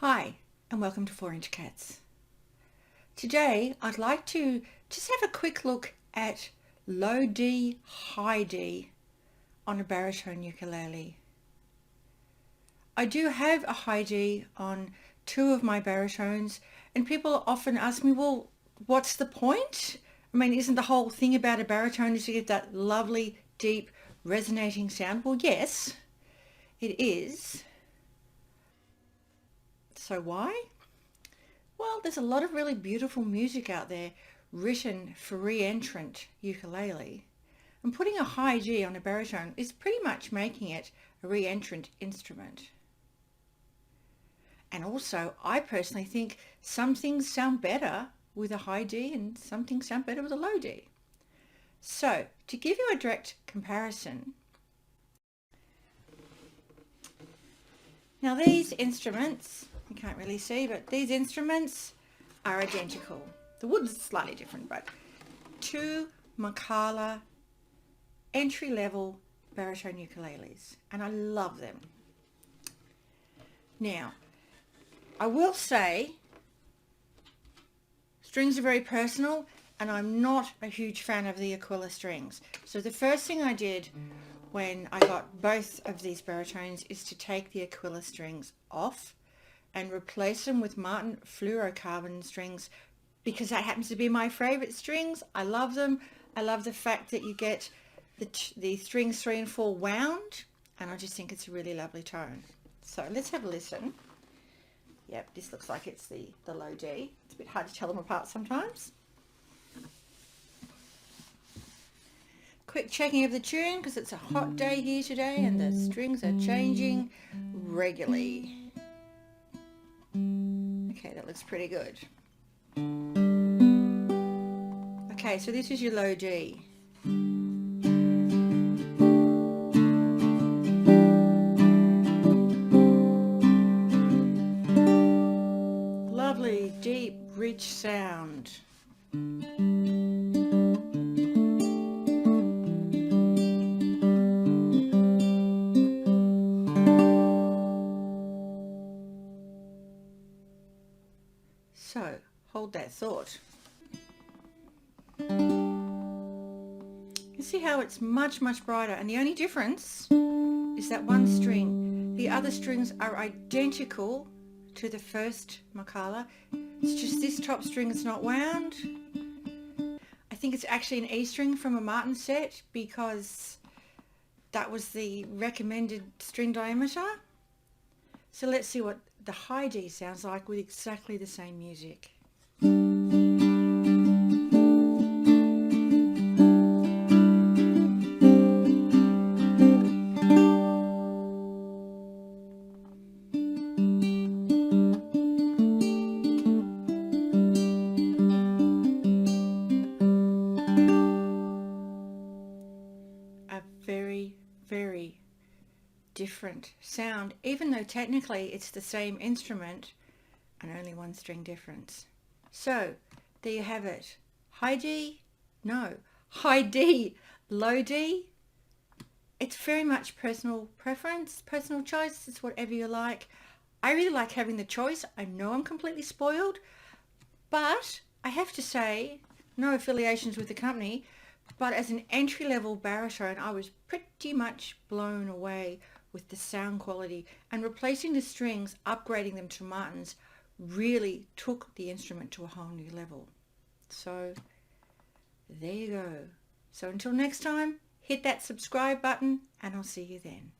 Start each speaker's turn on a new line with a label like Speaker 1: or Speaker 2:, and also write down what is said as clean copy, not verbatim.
Speaker 1: Hi and welcome to 4-Inch Cats. Today I'd like to just have a quick look at low D, high D on a baritone ukulele. I do have a high D on two of my baritones and people often ask me, well, what's the point? I mean, isn't the whole thing about a baritone is to get that lovely, deep, resonating sound? Well, yes, it is. So why? Well, there's a lot of really beautiful music out there written for re-entrant ukulele. And putting a high G on a baritone is pretty much making it a re-entrant instrument. And also, I personally think some things sound better with a high D and some things sound better with a low D. So, to give you a direct comparison, now these instruments, you can't really see, but these instruments are identical. The wood's slightly different, but two Makala entry-level baritone ukuleles, and I love them. Now, I will say strings are very personal, and I'm not a huge fan of the Aquila strings. So the first thing I did when I got both of these baritones is to take the Aquila strings off and replace them with Martin fluorocarbon strings, because that happens to be my favorite strings. I love them. I love the fact that you get the strings 3 and 4 wound, and I just think it's a really lovely tone. So let's have a listen. Yep, this looks like it's the low D. It's a bit hard to tell them apart sometimes. Quick checking of the tune, because it's a hot day here today and the strings are changing regularly. Okay, that looks pretty good. Okay, so this is your low D. Lovely, deep, rich sound. So, hold that thought. You see how it's much, much brighter, and the only difference is that one string. The other strings are identical to the first Makala. It's just this top string is not wound. I think it's actually an E string from a Martin set, because that was the recommended string diameter. So let's see what the high D sounds like with exactly the same music. A very, very different sound, even though technically it's the same instrument and only one string difference. So there you have it. High D, no, high D, low D. It's very much personal preference, personal choice. It's whatever you like. I really like having the choice. I know I'm completely spoiled, but I have to say, no affiliations with the company, but as an entry-level baritone, I was pretty much blown away with the sound quality, and replacing the strings, upgrading them to Martins, really took the instrument to a whole new level. So there you go. So until next time, hit that subscribe button and I'll see you then.